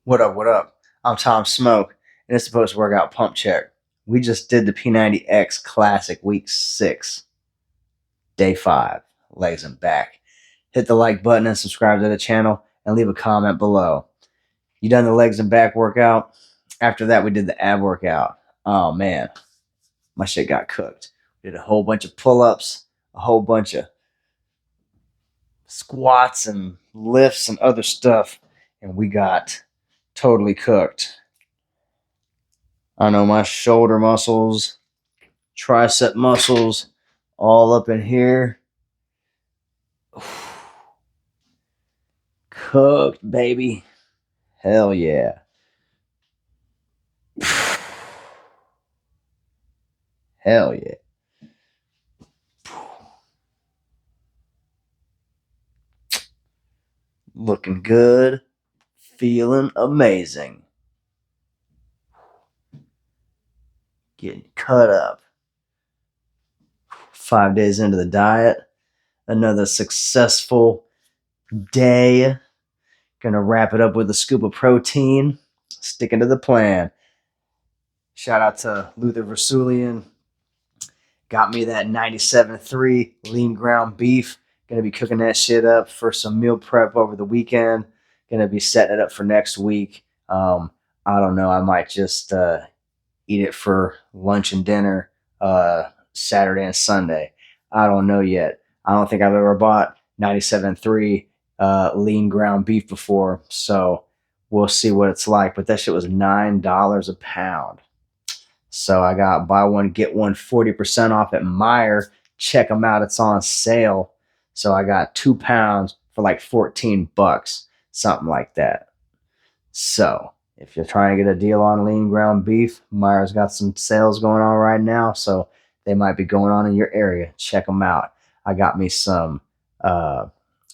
What up, what up? I'm Tom Smoke, and it's the post workout pump check. We just did the P90X Classic Week 6, Day 5, legs and back. Hit the like button and subscribe to the channel, and leave a comment below. You done the legs and back workout? After that, we did the ab workout. Oh man, my shit got cooked. We did a whole bunch of pull ups, a whole bunch of squats and lifts and other stuff, and we got totally cooked. I know my shoulder muscles, tricep muscles, all up in here. Cooked, baby. Hell yeah. Hell yeah. Looking good. Feeling amazing. Getting cut up. 5 days into the diet. Another successful day. Gonna wrap it up with a scoop of protein. Sticking to the plan. Shout out to Luther Versulian. Got me that 97.3 lean ground beef. Gonna be cooking that shit up for some meal prep over the weekend. Gonna be setting it up for next week. I don't know. I might just eat it for lunch and dinner Saturday and Sunday. I don't know yet. I don't think I've ever bought 97.3 lean ground beef before, so we'll see what it's like. But that shit was $9 a pound. So I got buy one, get one 40% off at Meijer. Check them out. It's on sale. So I got 2 pounds for like 14 bucks, something like that. So if you're trying to get a deal on lean ground beef, Meijer's got some sales going on right now. So they might be going on in your area. Check them out. I got me some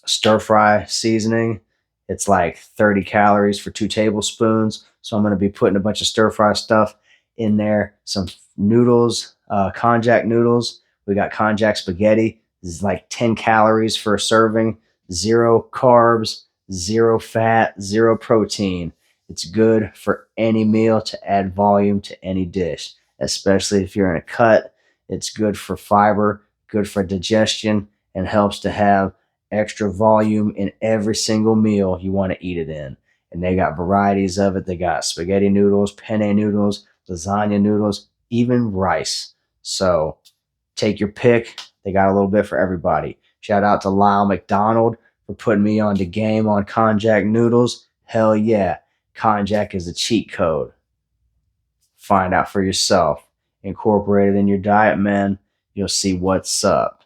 stir fry seasoning. It's like 30 calories for 2 tablespoons. So I'm going to be putting a bunch of stir fry stuff in there. Some noodles, konjac noodles. We got konjac spaghetti. This is like 10 calories for a serving, 0 carbs, 0 fat, 0 protein. It's good for any meal to add volume to any dish, especially if you're in a cut. It's good for fiber, good for digestion, and helps to have extra volume in every single meal you want to eat it in. And they got varieties of it. They got spaghetti noodles, penne noodles, lasagna noodles, even rice. So take your pick. They got a little bit for everybody. Shout out to Lyle McDonald for putting me on the game on konjac noodles. Hell yeah. Konjac is a cheat code. Find out for yourself. Incorporate it in your diet, man. You'll see what's up.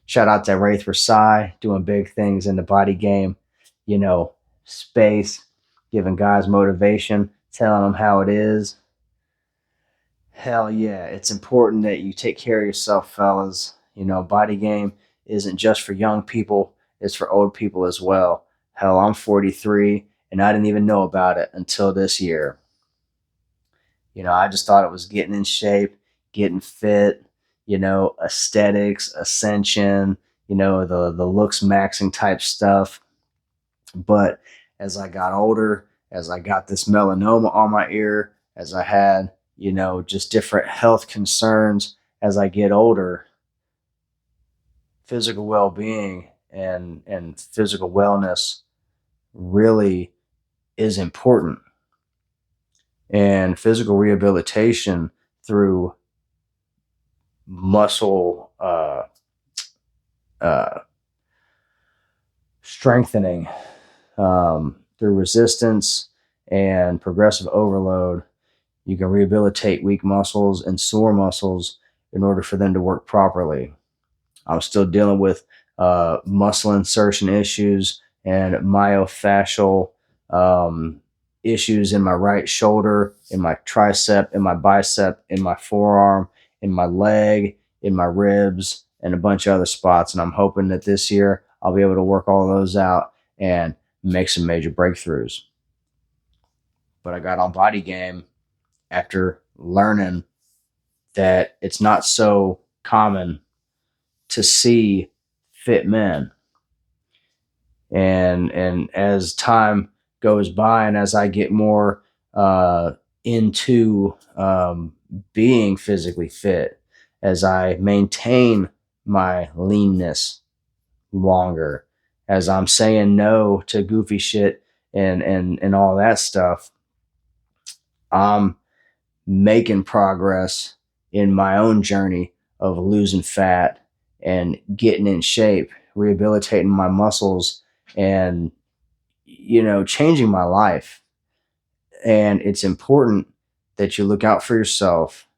Shout out to Wraith Versailles doing big things in the body game. You know, space, giving guys motivation, telling them how it is. Hell yeah. It's important that you take care of yourself, fellas. You know, body game isn't just for young people, it's for old people as well. Hell, I'm 43 and I didn't even know about it until this year. You know, I just thought it was getting in shape, getting fit, you know, aesthetics, ascension, you know, the looks maxing type stuff. But as I got older, as I got this melanoma on my ear, as I had, you know, just different health concerns as I get older, physical well-being and physical wellness really is important. And physical rehabilitation through muscle strengthening, through resistance and progressive overload, you can rehabilitate weak muscles and sore muscles in order for them to work properly. I'm still dealing with muscle insertion issues and myofascial issues in my right shoulder, in my tricep, in my bicep, in my forearm, in my leg, in my ribs, and a bunch of other spots. And I'm hoping that this year I'll be able to work all those out and make some major breakthroughs. But I got on Body Game after learning that it's not so common to see fit men. And as time goes by and as I get more into being physically fit, as I maintain my leanness longer, as I'm saying no to goofy shit and all that stuff, I'm making progress in my own journey of losing fat and getting in shape, rehabilitating my muscles, and changing my life. And it's important that you look out for yourself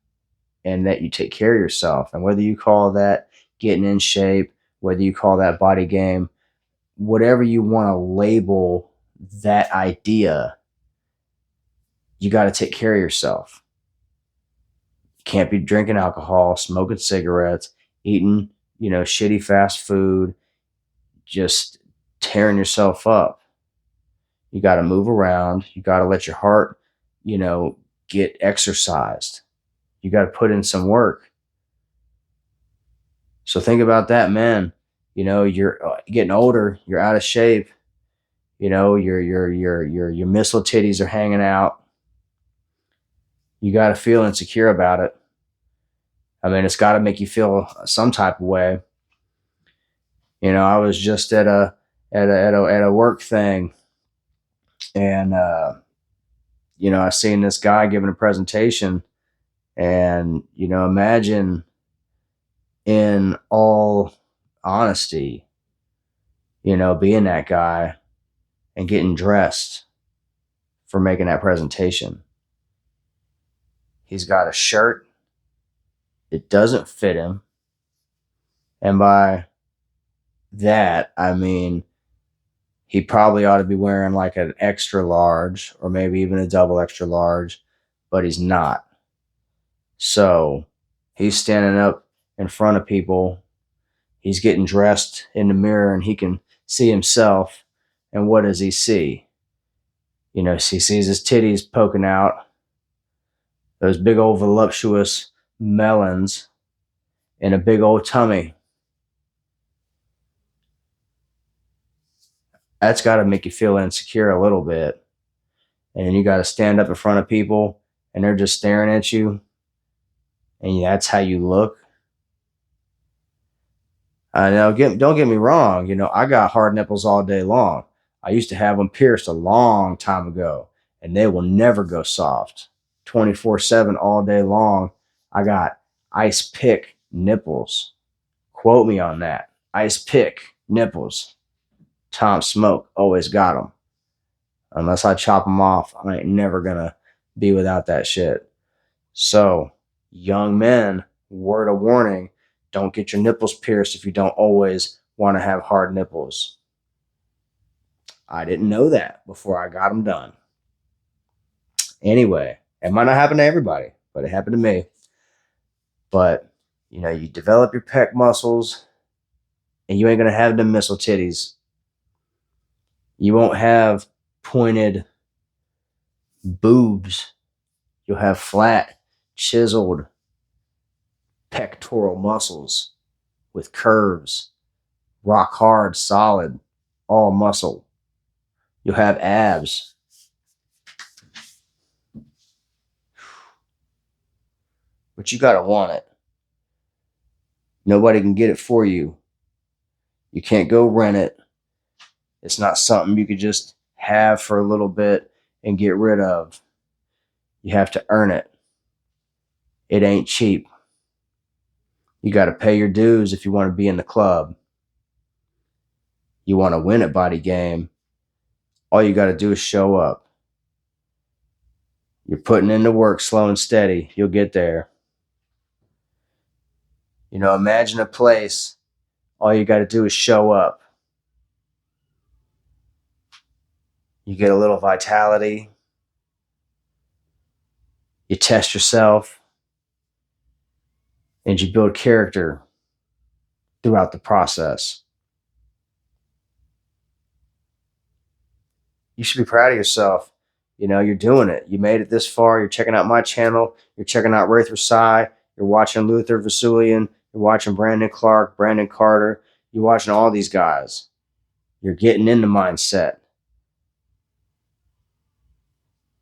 and that you take care of yourself. And whether you call that getting in shape, whether you call that body game, whatever you want to label that idea, you got to take care of yourself. You can't be drinking alcohol, smoking cigarettes, eating, shitty fast food, just tearing yourself up. You got to move around. You got to let your heart, get exercised. You got to put in some work. So think about that, man. You're getting older. You're out of shape. Your missile titties are hanging out. You got to feel insecure about it. I mean, it's got to make you feel some type of way. I was just at a work thing, and I seen this guy giving a presentation, and imagine, in all honesty, being that guy and getting dressed for making that presentation. He's got a shirt. It doesn't fit him. And by that, I mean, he probably ought to be wearing like an extra large or maybe even a double extra large, but he's not. So he's standing up in front of people. He's getting dressed in the mirror and he can see himself. And what does he see? He sees his titties poking out, those big old voluptuous melons, and a big old tummy. That's got to make you feel insecure a little bit. And then you got to stand up in front of people and they're just staring at you. And that's how you look. I know, don't get me wrong. I got hard nipples all day long. I used to have them pierced a long time ago, and they will never go soft. 24/7 all day long. I got ice pick nipples. Quote me on that. Ice pick nipples. Tom Smoke always got them. Unless I chop them off, I ain't never gonna be without that shit. So, young men, word of warning, don't get your nipples pierced if you don't always want to have hard nipples. I didn't know that before I got them done. Anyway, it might not happen to everybody, but it happened to me. But, you develop your pec muscles and you ain't going to have them missile titties. You won't have pointed boobs. You'll have flat, chiseled pectoral muscles with curves, rock hard, solid, all muscle. You'll have abs. But you gotta want it. Nobody can get it for you. You can't go rent it. It's not something you could just have for a little bit and get rid of. You have to earn it. It ain't cheap. You got to pay your dues if you want to be in the club. You want to win at body game. All you got to do is show up. You're putting in the work slow and steady. You'll get there. Imagine a place. All you got to do is show up. You get a little vitality. You test yourself. And you build character throughout the process. You should be proud of yourself. You're doing it. You made it this far. You're checking out my channel. You're checking out Wraith Rasai. You're watching Luther Vasulian. You're watching Brandon Clark, Brandon Carter. You're watching all these guys. You're getting in the mindset.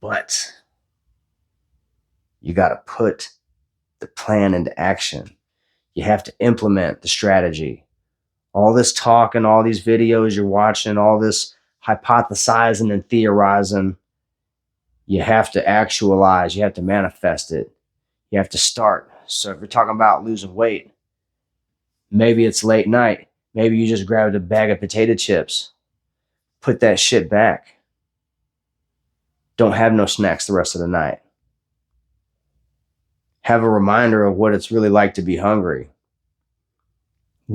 But you got to put the plan into action. You have to implement the strategy. All this talk and all these videos you're watching, all this hypothesizing and theorizing, you have to actualize, you have to manifest it. You have to start. So if you're talking about losing weight, maybe it's late night. Maybe you just grabbed a bag of potato chips. Put that shit back. Don't have no snacks the rest of the night. Have a reminder of what it's really like to be hungry.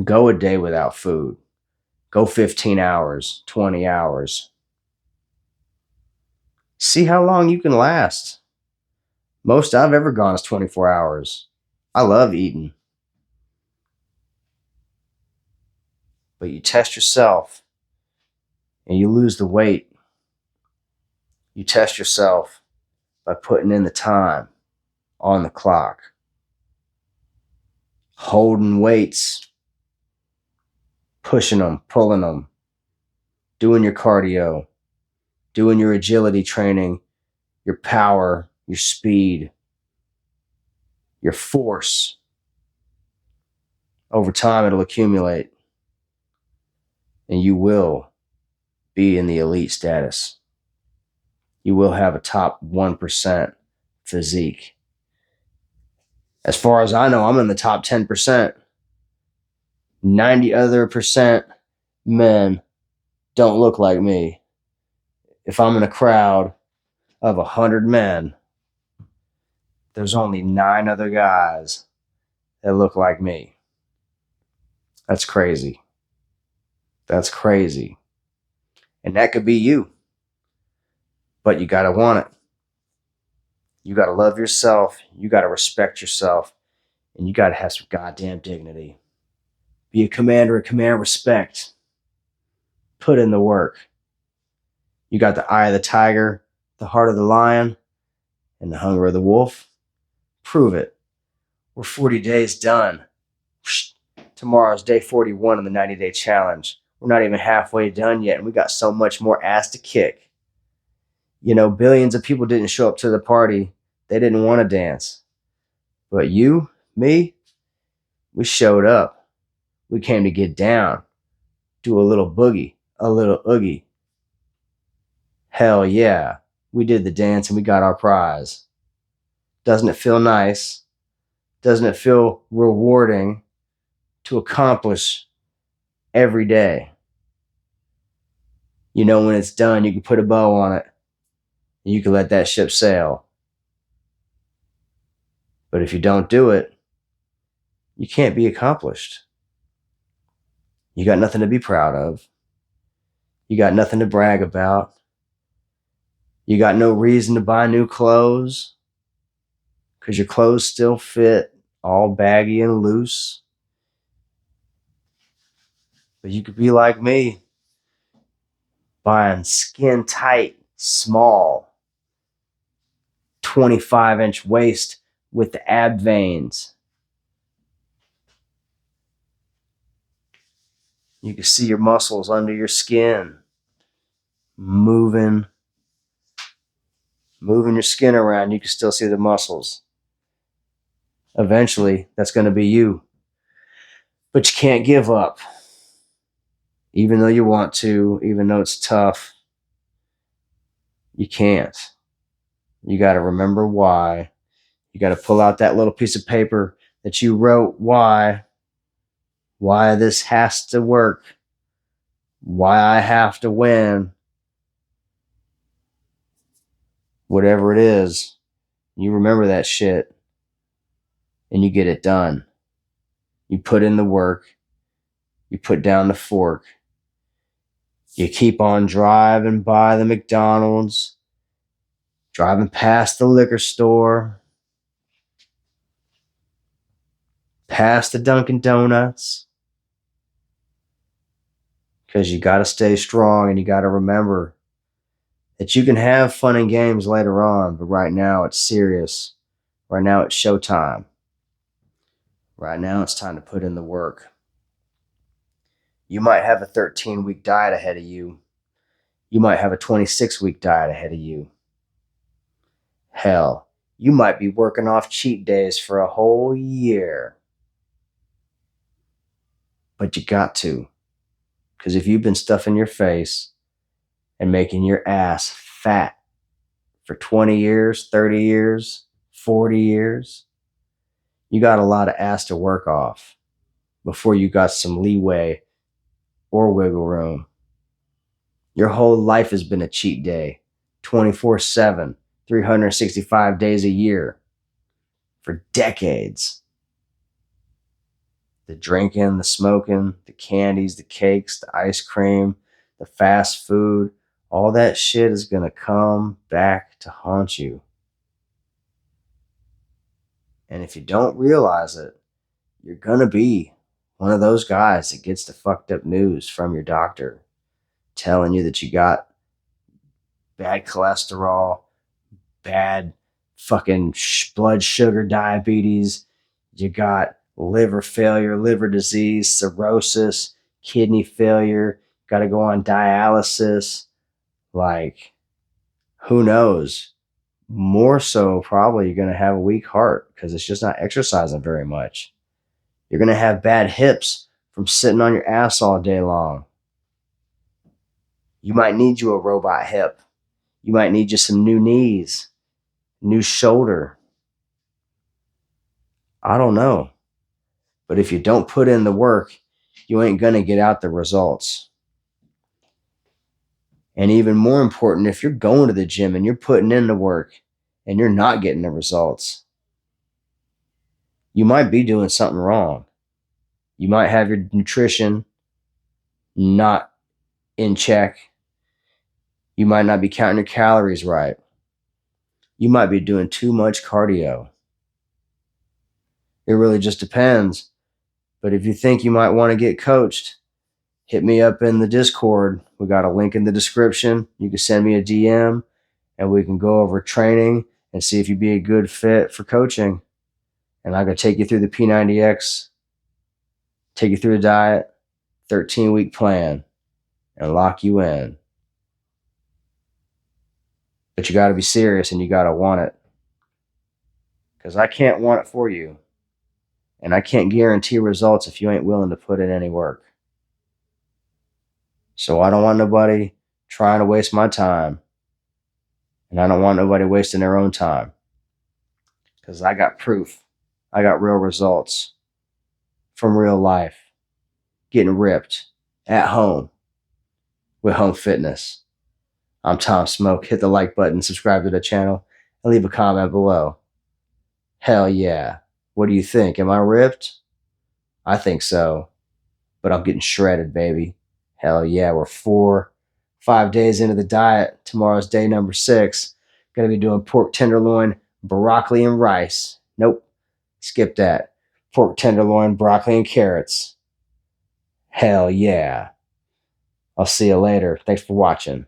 Go a day without food. Go 15 hours, 20 hours. See how long you can last. Most I've ever gone is 24 hours. I love eating. But you test yourself and you lose the weight. You test yourself by putting in the time on the clock, holding weights, pushing them, pulling them, doing your cardio, doing your agility training, your power, your speed, your force. Over time, it'll accumulate, and you will be in the elite status. You will have a top 1% physique. As far as I know, I'm in the top 10%. 90 other percent men don't look like me. If I'm in a crowd of 100 men, there's only 9 other guys that look like me. That's crazy. That's crazy. And that could be you. But you got to want it. You got to love yourself. You got to respect yourself. And you got to have some goddamn dignity. Be a commander and command respect. Put in the work. You got the eye of the tiger, the heart of the lion, and the hunger of the wolf. Prove it. We're 40 days done. Tomorrow's day 41 in the 90-day challenge. We're not even halfway done yet, and we got so much more ass to kick. You know, billions of people didn't show up to the party. They didn't want to dance. But you, me, we showed up. We came to get down, do a little boogie, a little oogie. Hell yeah, we did the dance and we got our prize. Doesn't it feel nice? Doesn't it feel rewarding to accomplish every day? You know, when it's done, you can put a bow on it and you can let that ship sail. But if you don't do it, you can't be accomplished. You got nothing to be proud of. You got nothing to brag about. You got no reason to buy new clothes because your clothes still fit all baggy and loose. But you could be like me, buying skin tight, small, 25-inch waist with the ab veins. You can see your muscles under your skin moving your skin around. You can still see the muscles. Eventually, that's going to be you. But you can't give up. Even though you want to, even though it's tough, you can't. You got to remember why. You got to pull out that little piece of paper that you wrote why this has to work, why I have to win. Whatever it is, you remember that shit and you get it done. You put in the work. You put down the fork. You keep on driving by the McDonald's, driving past the liquor store, past the Dunkin' Donuts, because you got to stay strong and you got to remember that you can have fun and games later on, but right now it's serious. Right now it's showtime. Right now it's time to put in the work. You might have a 13-week diet ahead of you. You might have a 26-week diet ahead of you. Hell, you might be working off cheat days for a whole year. But you got to. Because if you've been stuffing your face and making your ass fat for 20 years, 30 years, 40 years, you got a lot of ass to work off before you got some leeway or wiggle room. Your whole life has been a cheat day, 24/7, 365 days a year, for decades. The drinking, the smoking, the candies, the cakes, the ice cream, the fast food, all that shit is going to come back to haunt you. And if you don't realize it, you're going to be one of those guys that gets the fucked up news from your doctor telling you that you got bad cholesterol, bad fucking blood sugar diabetes, you got liver failure, liver disease, cirrhosis, kidney failure, got to go on dialysis. Like, who knows? More so, probably you're going to have a weak heart because it's just not exercising very much. You're going to have bad hips from sitting on your ass all day long. You might need you a robot hip. You might need you some new knees, new shoulder. I don't know. But if you don't put in the work, you ain't going to get out the results. And even more important, if you're going to the gym and you're putting in the work and you're not getting the results, you might be doing something wrong. You might have your nutrition not in check. You might not be counting your calories right. You might be doing too much cardio. It really just depends. But if you think you might want to get coached, hit me up in the Discord. We got a link in the description. You can send me a DM and we can go over training and see if you'd be a good fit for coaching. And I'm going to take you through the P90X, take you through a diet, 13-week plan, and lock you in. But you got to be serious and you got to want it. Because I can't want it for you. And I can't guarantee results if you ain't willing to put in any work. So I don't want nobody trying to waste my time. And I don't want nobody wasting their own time. Because I got proof. I got real results from real life. Getting ripped at home with home fitness. I'm Tom Smoke. Hit the like button, subscribe to the channel, and leave a comment below. Hell yeah. What do you think? Am I ripped? I think so. But I'm getting shredded, baby. Hell yeah. We're 5 days into the diet. Tomorrow's day number 6. Gonna be doing pork tenderloin, broccoli, and rice. Nope. Skip that. Pork tenderloin, broccoli, and carrots. Hell yeah. I'll see you later. Thanks for watching.